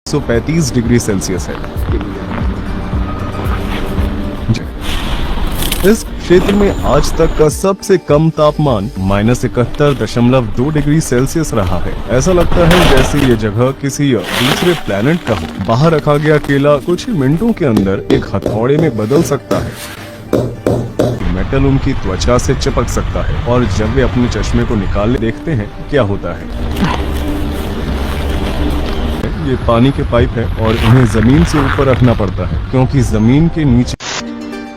135 degree Celsius है। इस क्षेत्र में आज तक का सबसे कम तापमान -71.2 डिग्री सेल्सियस रहा है। ऐसा लगता है जैसे ये जगह किसी दूसरे प्लेनेट का हो। बाहर रखा गया केला कुछ ही मिनटों के अंदर एक हथौड़े में बदल सकता है। मेटल उनकी त्वचा से चिपक सकता है और जब वे अपने चश्मे को निकालने देखते हैं क्या होता है। ये पानी के पाइप है और इन्हें जमीन से ऊपर रखना पड़ता है क्योंकि जमीन के नीचे।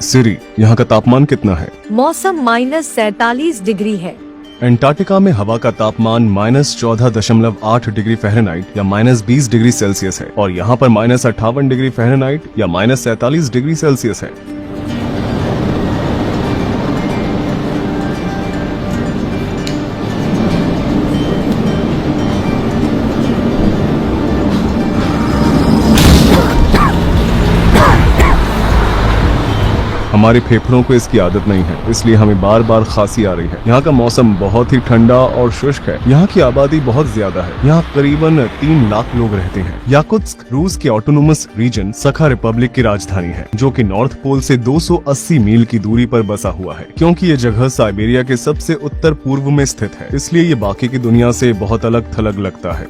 सिरी, यहाँ का तापमान कितना है? मौसम -47 डिग्री है। अंटार्कटिका में हवा का तापमान -14.8 डिग्री फ़ारेनहाइट या -20 डिग्री सेल्सियस है और यहाँ पर -58 डिग्री फ़ारेनहाइट या -47 डिग्री सेल्सियस है। हमारे फेफड़ों को इसकी आदत नहीं है, इसलिए हमें बार बार खांसी आ रही है। यहाँ का मौसम बहुत ही ठंडा और शुष्क है। यहाँ की आबादी बहुत ज्यादा है। यहाँ करीबन 3 लाख लोग रहते हैं। याकुत्स्क रूस के ऑटोनोमस रीजन सखा रिपब्लिक की राजधानी है, जो कि नॉर्थ पोल से 280 मील की दूरी पर बसा हुआ है। क्योंकि ये जगह साइबेरिया के सबसे उत्तर पूर्व में स्थित है, इसलिए ये बाकी की दुनिया से बहुत अलग थलग लगता है।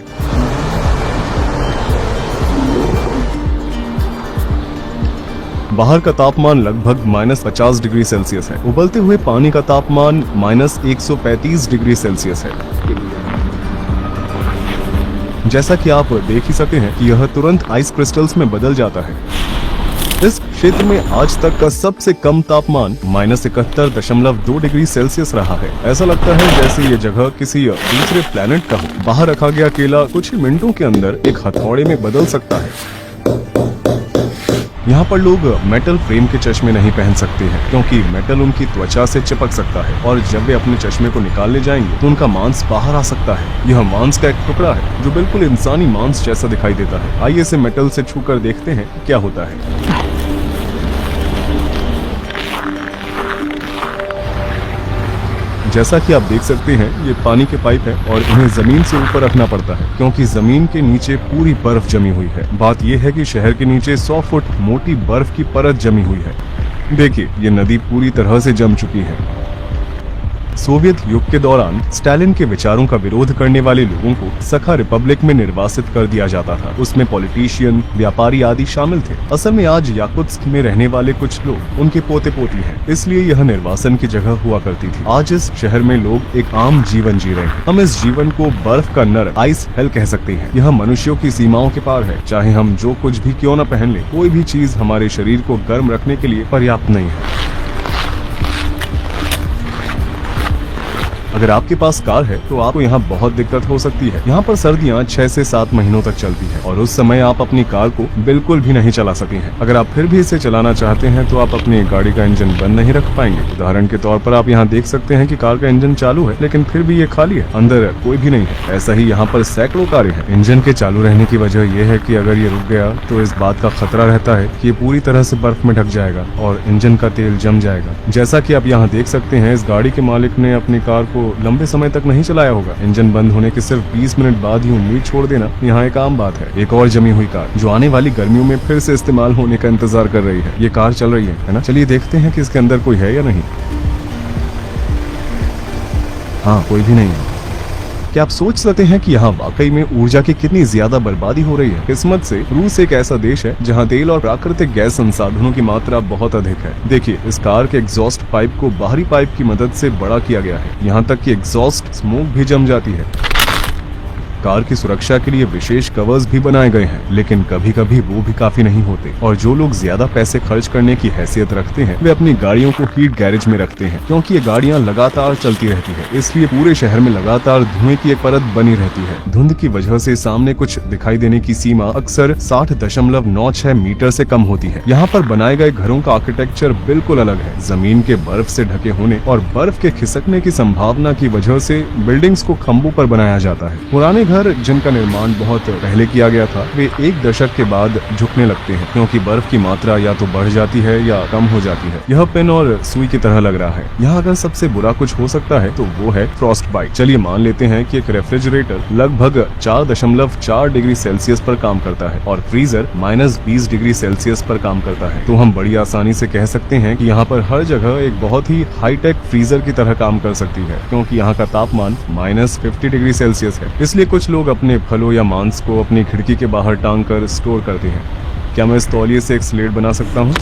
बाहर का तापमान लगभग -50 डिग्री सेल्सियस है। उबलते हुए पानी का तापमान -135 डिग्री सेल्सियस है। जैसा कि आप देख ही सकते हैं कि यह तुरंत आइस क्रिस्टल्स में बदल जाता है। इस क्षेत्र में आज तक का सबसे कम तापमान -71.2 डिग्री सेल्सियस रहा है। ऐसा लगता है जैसे ये जगह किसी दूसरे प्लेनेट का हो। बाहर रखा गया केला कुछ ही मिनटों के अंदर एक हथौड़े में बदल सकता है। यहाँ पर लोग मेटल फ्रेम के चश्मे नहीं पहन सकते हैं क्योंकि मेटल उनकी त्वचा से चिपक सकता है और जब वे अपने चश्मे को निकालने जाएंगे तो उनका मांस बाहर आ सकता है। यह मांस का एक टुकड़ा है जो बिल्कुल इंसानी मांस जैसा दिखाई देता है। आइए इसे मेटल से छूकर देखते हैं क्या होता है। जैसा कि आप देख सकते हैं ये पानी के पाइप है और इन्हें जमीन से ऊपर रखना पड़ता है क्योंकि जमीन के नीचे पूरी बर्फ जमी हुई है। बात यह है कि शहर के नीचे 100 फुट मोटी बर्फ की परत जमी हुई है। देखिए, ये नदी पूरी तरह से जम चुकी है। सोवियत युग के दौरान स्टालिन के विचारों का विरोध करने वाले लोगों को सखा रिपब्लिक में निर्वासित कर दिया जाता था। उसमें पॉलिटिशियन, व्यापारी आदि शामिल थे। असल में आज याकुत्स्क में रहने वाले कुछ लोग उनके पोते पोती हैं, इसलिए यह निर्वासन की जगह हुआ करती थी। आज इस शहर में लोग एक आम जीवन जी रहे हैं। हम इस जीवन को बर्फ का नर, आइस हेल कह सकते हैं। यह मनुष्यों की सीमाओं के पार है। चाहे हम जो कुछ भी क्यों न पहन ले, कोई भी चीज हमारे शरीर को गर्म रखने के लिए पर्याप्त नहीं है। अगर आपके पास कार है तो आपको यहाँ बहुत दिक्कत हो सकती है। यहाँ पर सर्दियाँ 6 से 7 महीनों तक चलती है और उस समय आप अपनी कार को बिल्कुल भी नहीं चला सकते हैं। अगर आप फिर भी इसे चलाना चाहते हैं तो आप अपनी गाड़ी का इंजन बंद नहीं रख पाएंगे। उदाहरण के तौर पर आप यहाँ देख सकते हैं कि कार का इंजन चालू है लेकिन फिर भी ये खाली है, अंदर कोई भी नहीं है। ऐसा ही यहाँ पर सैकड़ों कारें हैं। इंजन के चालू रहने की वजह यह है कि अगर ये रुक गया तो इस बात का खतरा रहता है कि ये पूरी तरह से बर्फ में ढक जाएगा और इंजन का तेल जम जाएगा। जैसा कि आप यहाँ देख सकते हैं, इस गाड़ी के मालिक ने अपनी कार को लंबे समय तक नहीं चलाया होगा। इंजन बंद होने के सिर्फ 20 मिनट बाद ही उम्मीद छोड़ देना यहाँ एक आम बात है। एक और जमी हुई कार जो आने वाली गर्मियों में फिर से इस्तेमाल होने का इंतजार कर रही है। ये कार चल रही है ना? चलिए देखते हैं कि इसके अंदर कोई है या नहीं। हाँ, कोई भी नहीं है। क्या आप सोच सकते हैं कि यहाँ वाकई में ऊर्जा की कितनी ज्यादा बर्बादी हो रही है? किस्मत से रूस एक ऐसा देश है जहाँ तेल और प्राकृतिक गैस संसाधनों की मात्रा बहुत अधिक है। देखिए, इस कार के एग्जॉस्ट पाइप को बाहरी पाइप की मदद से बड़ा किया गया है। यहाँ तक कि एग्जॉस्ट स्मोक भी जम जाती है। कार की सुरक्षा के लिए विशेष कवर्स भी बनाए गए हैं, लेकिन कभी कभी वो भी काफी नहीं होते और जो लोग ज्यादा पैसे खर्च करने की हैसियत रखते हैं वे अपनी गाड़ियों को हीट गैरेज में रखते हैं क्योंकि ये गाड़ियां लगातार चलती रहती है। इसलिए पूरे शहर में लगातार धुएं की एक परत बनी रहती है। धुंध की वजह से सामने कुछ दिखाई देने की सीमा अक्सर 60.96 मीटर से कम होती है। यहाँ पर बनाए गए घरों का आर्किटेक्चर बिल्कुल अलग है। जमीन के बर्फ से ढके होने और बर्फ के खिसकने की संभावना की वजह से बिल्डिंग्स को खंभों पर बनाया जाता है। पुराने घर जिनका निर्माण बहुत पहले किया गया था वे एक दशक के बाद झुकने लगते हैं क्योंकि बर्फ की मात्रा या तो बढ़ जाती है या कम हो जाती है। यह पेन और सुई की तरह लग रहा है। यहाँ अगर सबसे बुरा कुछ हो सकता है तो वो है फ्रॉस्ट बाइट। चलिए मान लेते हैं कि एक रेफ्रिजरेटर लगभग 4.4 डिग्री सेल्सियस पर काम करता है और फ्रीजर -20 डिग्री सेल्सियस पर काम करता है, तो हम बड़ी आसानी से कह सकते हैं कि यहाँ पर हर जगह एक बहुत ही हाईटेक फ्रीजर की तरह काम कर सकती है क्योंकि यहाँ का तापमान -50 डिग्री सेल्सियस है। इसलिए कुछ लोग अपने फलों या मांस को अपनी खिड़की के बाहर टांग कर स्टोर करते हैं। क्या मैं इस तौलिए से एक स्लेट बना सकता हूँ?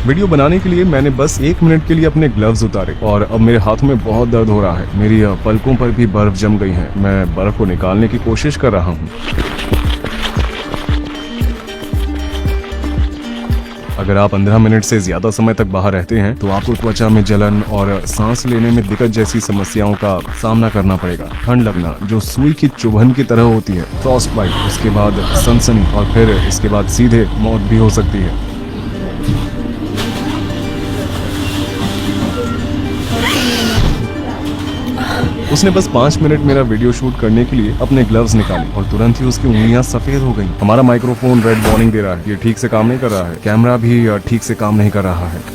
वीडियो बनाने के लिए मैंने बस 1 मिनट के लिए अपने ग्लव्स उतारे और अब मेरे हाथों में बहुत दर्द हो रहा है। मेरी पलकों पर भी बर्फ जम गई है। मैं बर्फ को निकालने की कोशिश कर रहा हूँ। अगर आप 15 मिनट से ज्यादा समय तक बाहर रहते हैं तो आपको त्वचा में जलन और सांस लेने में दिक्कत जैसी समस्याओं का सामना करना पड़ेगा। ठंड लगना जो सुई की चुभन की तरह होती है, फ्रॉस्ट बाइट, उसके बाद सनसनी और फिर इसके बाद सीधे मौत भी हो सकती है। उसने बस 5 मिनट मेरा वीडियो शूट करने के लिए अपने ग्लव्स निकाले और तुरंत ही उसकी उंगलियां सफेद हो गईं। हमारा माइक्रोफोन रेड वार्निंग दे रहा है, ये ठीक से काम नहीं कर रहा है। कैमरा भी ठीक से काम नहीं कर रहा है।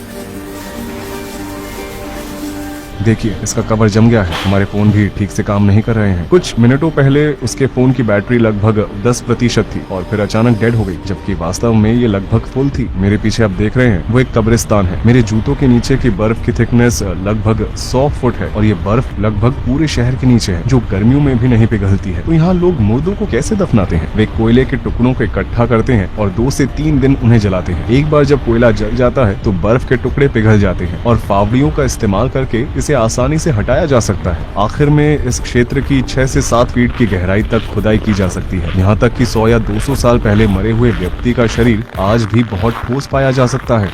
देखिए इसका कवर जम गया है। हमारे फोन भी ठीक से काम नहीं कर रहे हैं। कुछ मिनटों पहले उसके फोन की बैटरी लगभग 10% थी और फिर अचानक डेड हो गई, जबकि वास्तव में ये लगभग फुल थी। मेरे पीछे आप देख रहे हैं वो एक कब्रिस्तान है। मेरे जूतों के नीचे की बर्फ की थिकनेस लगभग 100 फुट है और ये बर्फ लगभग पूरे शहर के नीचे है, जो गर्मियों में भी नहीं पिघलती है। तो यहाँ लोग मुर्दों को कैसे दफनाते हैं? वे कोयले के टुकड़ों को इकट्ठा करते हैं और 2 से 3 दिन उन्हें जलाते हैं। एक बार जब कोयला जल जाता है तो बर्फ के टुकड़े पिघल जाते हैं और फावड़ियों का इस्तेमाल करके इसे आसानी से हटाया जा सकता है। आखिर में इस क्षेत्र की 6 से 7 फीट की गहराई तक खुदाई की जा सकती है। यहाँ तक कि 100 या 200 साल पहले मरे हुए व्यक्ति का शरीर आज भी बहुत ठोस पाया जा सकता है।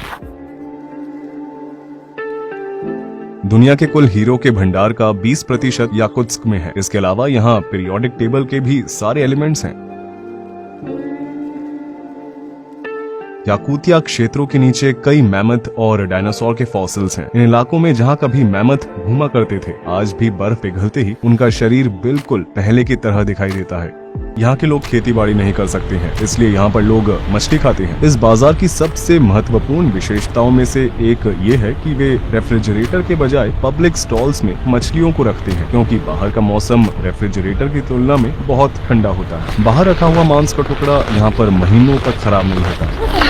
दुनिया के कुल हीरो के भंडार का 20% याकुत्स्क में है। इसके अलावा यहाँ पीरियोडिक टेबल के भी सारे एलिमेंट्स हैं। याकूतिया क्षेत्रों के नीचे कई मैमथ और डायनासोर के फॉसिल्स हैं। इन इलाकों में जहाँ कभी मैमथ घूमा करते थे, आज भी बर्फ पिघलते ही उनका शरीर बिल्कुल पहले की तरह दिखाई देता है। यहाँ के लोग खेती बाड़ी नहीं कर सकते हैं, इसलिए यहाँ पर लोग मछली खाते हैं। इस बाजार की सबसे महत्वपूर्ण विशेषताओं में से एक ये है कि वे रेफ्रिजरेटर के बजाय पब्लिक स्टॉल्स में मछलियों को रखते हैं, क्योंकि बाहर का मौसम रेफ्रिजरेटर की तुलना में बहुत ठंडा होता है। बाहर रखा हुआ मांस का टुकड़ा यहाँ पर महीनों तक खराब नहीं होता।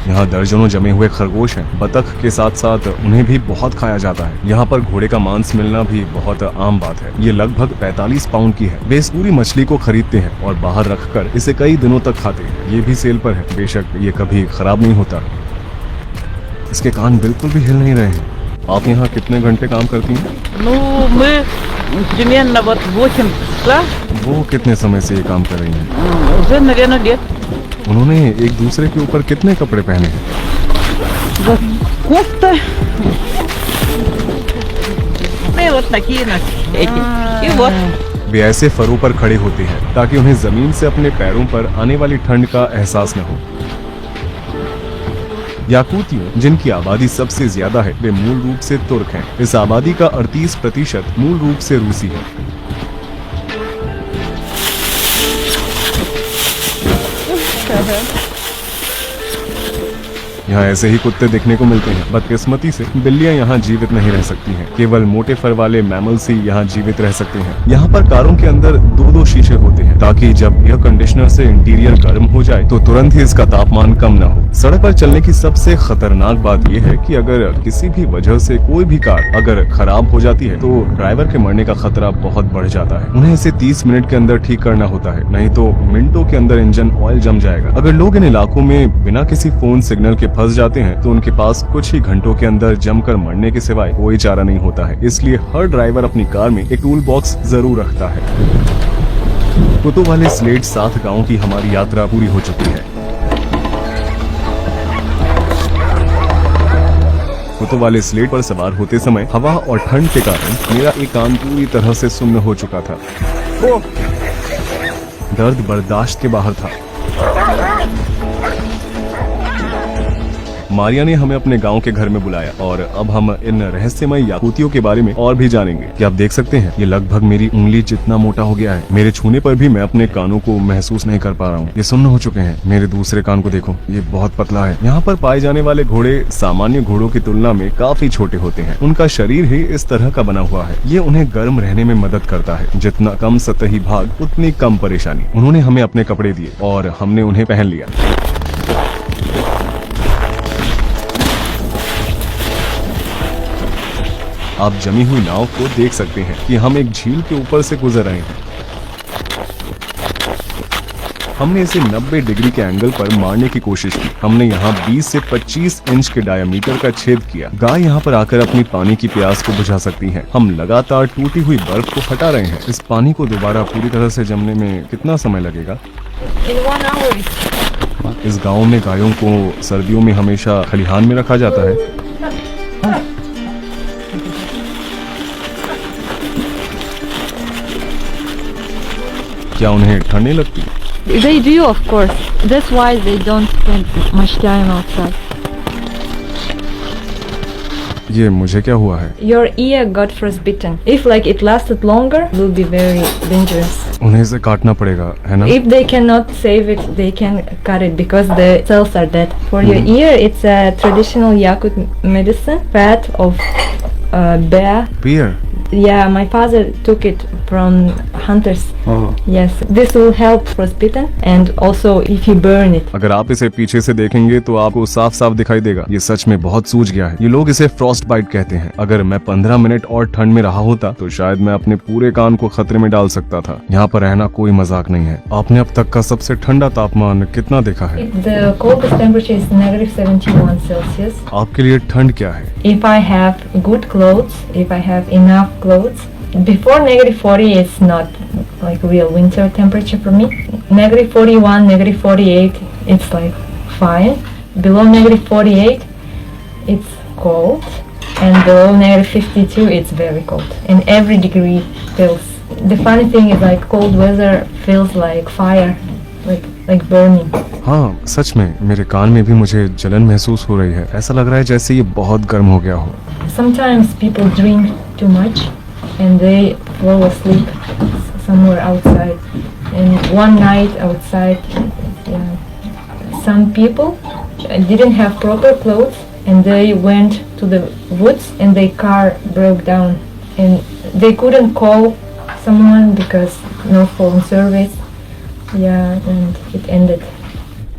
यहाँ दर्जनों जमे हुए खरगोश हैं। बतख के साथ साथ उन्हें भी बहुत खाया जाता है। यहाँ पर घोड़े का मांस मिलना भी बहुत आम बात है। ये लगभग 45 पाउंड की है। वे इस पूरी मछली को खरीदते हैं और बाहर रखकर इसे कई दिनों तक खाते हैं। ये भी सेल पर है। बेशक ये कभी खराब नहीं होता। इसके कान बिल्कुल भी हिल नहीं रहे हैं। आप यहाँ कितने घंटे काम करती हैं? Примерно вот 8 часа. वो कितने समय से ये काम कर रही हैं? Уже, наверное, лет. उन्होंने एक दूसरे के ऊपर कितने कपड़े पहने हैं? Вот кофта. И вот такие эти. И вот. वे ऐसे फरों पर खड़े होते हैं ताकि उन्हें जमीन से अपने पैरों पर आने वाली ठंड का एहसास न हो। याकूतियों, जिनकी आबादी सबसे ज्यादा है, वे मूल रूप से तुर्क हैं। इस आबादी का 38% मूल रूप से रूसी है। यहाँ ऐसे ही कुत्ते देखने को मिलते हैं। बदकिस्मती से बिल्लियाँ यहाँ जीवित नहीं रह सकती हैं। केवल मोटे फर वाले मैमल्स ही यहाँ जीवित रह सकते हैं। यहाँ पर कारों के अंदर 2-2 शीशे होते हैं ताकि जब एयर कंडीशनर से इंटीरियर गर्म हो जाए तो तुरंत ही इसका तापमान कम न हो। सड़क पर चलने की सबसे खतरनाक बात यह है कि अगर किसी भी वजह से कोई भी कार अगर खराब हो जाती है तो ड्राइवर के मरने का खतरा बहुत बढ़ जाता है। उन्हें इसे 30 मिनट के अंदर ठीक करना होता है, नहीं तो मिनटों के अंदर इंजन ऑयल जम जाएगा। अगर लोग इन इलाकों में बिना किसी फोन सिग्नल के फंस जाते हैं तो उनके पास कुछ ही घंटों के अंदर जमकर मरने के सिवाय कोई चारा नहीं होता है। इसलिए हर ड्राइवर अपनी कार में एक टूल बॉक्स जरूर रखता है। कुतों वाले स्लेट 7 गांवों की हमारी यात्रा पूरी हो चुकी है। परतों वाले स्लेट पर सवार होते समय हवा और ठंड के कारण मेरा एक कान पूरी तरह से सुन्न हो चुका था। दर्द बर्दाश्त के बाहर था। मारिया ने हमें अपने गांव के घर में बुलाया और अब हम इन रहस्यमय याकूतियों के बारे में और भी जानेंगे। कि आप देख सकते हैं ये लगभग मेरी उंगली जितना मोटा हो गया है। मेरे छूने पर भी मैं अपने कानों को महसूस नहीं कर पा रहा हूँ। ये सुन्न हो चुके हैं। मेरे दूसरे कान को देखो, ये बहुत पतला है। यहाँ पर पाए जाने वाले घोड़े सामान्य घोड़ों की तुलना में काफी छोटे होते हैं। उनका शरीर ही इस तरह का बना हुआ है। ये उन्हें गर्म रहने में मदद करता है। जितना कम सतही भाग उतनी कम परेशानी। उन्होंने हमें अपने कपड़े दिए और हमने उन्हें पहन लिया। आप जमी हुई नाव को देख सकते हैं कि हम एक झील के ऊपर से गुजर रहे हैं। हमने इसे 90 डिग्री के एंगल पर मारने की कोशिश की। हमने यहाँ 20 से 25 इंच के डायामीटर का छेद किया। गाय यहाँ पर आकर अपनी पानी की प्यास को बुझा सकती हैं। हम लगातार टूटी हुई बर्फ को हटा रहे हैं। इस पानी को दोबारा पूरी तरह से जमने में कितना समय लगेगा? In 1 hour. इस गांव में गायों को सर्दियों में हमेशा खलिहान में रखा जाता है। क्या उन्हें ठंड नहीं लगती? They do, of course. That's why they don't spend much time outside. ये मुझे क्या हुआ है? Your ear got frostbitten. If like it lasted longer, it will be very dangerous. उन्हें इसे काटना पड़ेगा, है ना? If they cannot save it, they can cut it because the cells are dead. For your ear, it's a traditional Yakut medicine, fat of bear. Beer? Yeah, my father took it from hunters. Oh. Yes, this will help frostbitten and also if you burn it. अगर आप इसे पीछे से देखेंगे तो आपको साफ साफ दिखाई देगा। ये सच में बहुत सूज गया है। ये लोग इसे फ्रॉस्ट बाइट कहते हैं। अगर मैं 15 मिनट और ठंड में रहा होता तो शायद मैं अपने पूरे कान को खतरे में डाल सकता था। यहाँ पर रहना कोई मजाक नहीं है। आपने अब तक का सबसे ठंडा तापमान कितना देखा है? The coldest temperature is -71 Celsius. आपके लिए ठंड क्या है? If I have good clothes, if I have enough clothes, before -40 it's not like real winter temperature for me. -41, -48 it's like fine. Below -48 it's cold, and below -52 it's very cold. And every degree feels. The funny thing is like cold weather feels like fire, like burning. हाँ, सच में मेरे कान में भी मुझे जलन महसूस हो रही है। ऐसा लग रहा है जैसे ये बहुत गर्म हो गया हो। Sometimes people drink too much and they fall asleep somewhere outside. And one night outside, some people didn't have proper clothes and they went to the woods and their car broke down and they couldn't call someone because no phone service. Yeah, and it ended.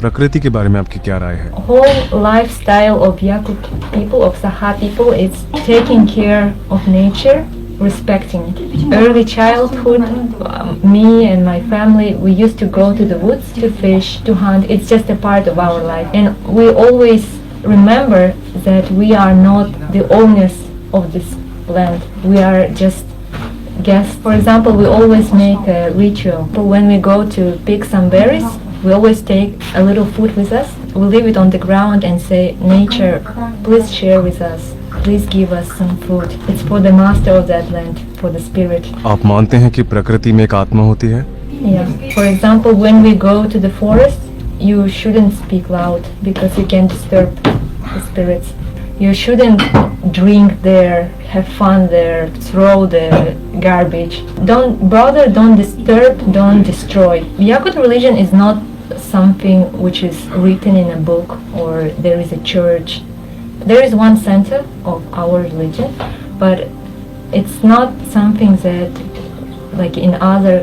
प्रकृति के बारे में आपकी क्या राय है? Whole lifestyle of Yakut people, of Saha people, it's taking care of nature, respecting it. Early childhood, me and my family, we used to go to the woods to fish, to hunt. It's just a part of our life. And we always remember that we are not the owners of this land. We are just guests. For example, we always make a ritual. When we go to pick some berries, we always take a little food with us. We leave it on the ground and say, nature, please share with us. Please give us some food. It's for the master of that land, for the spirit. आप मानते हैं कि प्रकृति में एक आत्मा होती है? Yeah. For example, when we go to the forest, you shouldn't speak loud because you can disturb the spirits. You shouldn't drink there, have fun there, throw the garbage. Don't disturb, don't destroy. Yakut religion is not something which is written in a book or there is a church. There is one center of our religion, but it's not something that, like in other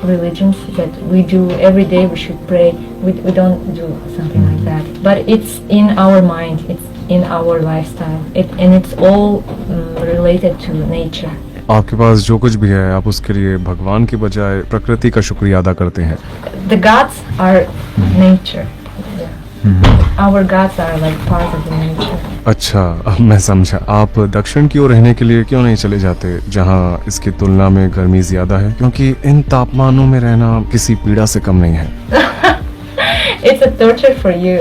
religions, that we do every day. We should pray. We don't do something like that. But it's in our mind. It's in our lifestyle. And it's all related to nature. आपके पास जो कुछ भी है आप उसके लिए भगवान के बजाय प्रकृति का शुक्रिया अदा करते हैं। The gods are nature. Our gods are like part of the nature. अच्छा, अब मैं समझा। आप दक्षिण की ओर रहने के लिए क्यों नहीं चले जाते जहाँ इसकी तुलना में गर्मी ज्यादा है? क्योंकि इन तापमानों में रहना किसी पीड़ा से कम नहीं है। It's a torture for you,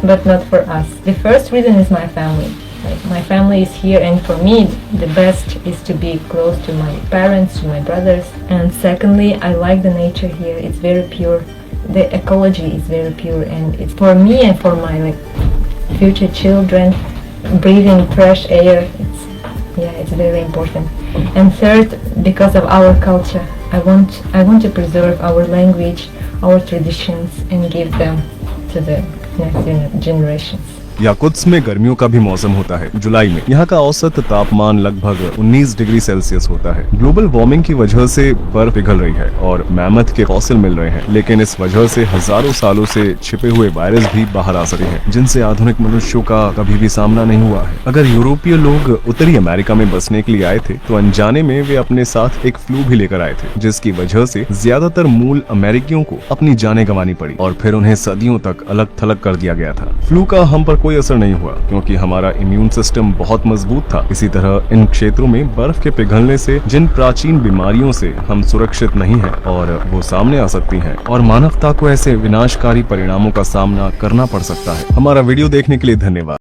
but not for us. The first reason is my family. Like my family is here, and for me, the best is to be close to my parents, to my brothers. And secondly, I like the nature here. It's very pure. The ecology is very pure, and it's for me and for my future children. Breathing fresh air, it's very important. And third, because of our culture, I want to preserve our language, our traditions, and give them to the next generations. Yakutsk में गर्मियों का भी मौसम होता है। जुलाई में यहाँ का औसत तापमान लगभग 19 डिग्री सेल्सियस होता है। ग्लोबल वार्मिंग की वजह से बर्फ पिघल रही है और मैमथ के फॉसिल मिल रहे हैं, लेकिन इस वजह से हजारों सालों से छिपे हुए वायरस भी बाहर आ सके हैं, जिनसे आधुनिक मनुष्यों का कभी भी सामना नहीं हुआ है। अगर यूरोपीय लोग उत्तरी अमेरिका में बसने के लिए आए थे तो अनजाने में वे अपने साथ एक फ्लू भी लेकर आए थे, जिसकी वजह से ज्यादातर मूल अमेरिकियों को अपनी जानें गंवानी पड़ी और फिर उन्हें सदियों तक अलग थलग कर दिया गया था। फ्लू का हम पर कोई असर नहीं हुआ क्योंकि हमारा इम्यून सिस्टम बहुत मजबूत था। इसी तरह इन क्षेत्रों में बर्फ के पिघलने से जिन प्राचीन बीमारियों से हम सुरक्षित नहीं हैं और वो सामने आ सकती हैं और मानवता को ऐसे विनाशकारी परिणामों का सामना करना पड़ सकता है। हमारा वीडियो देखने के लिए धन्यवाद।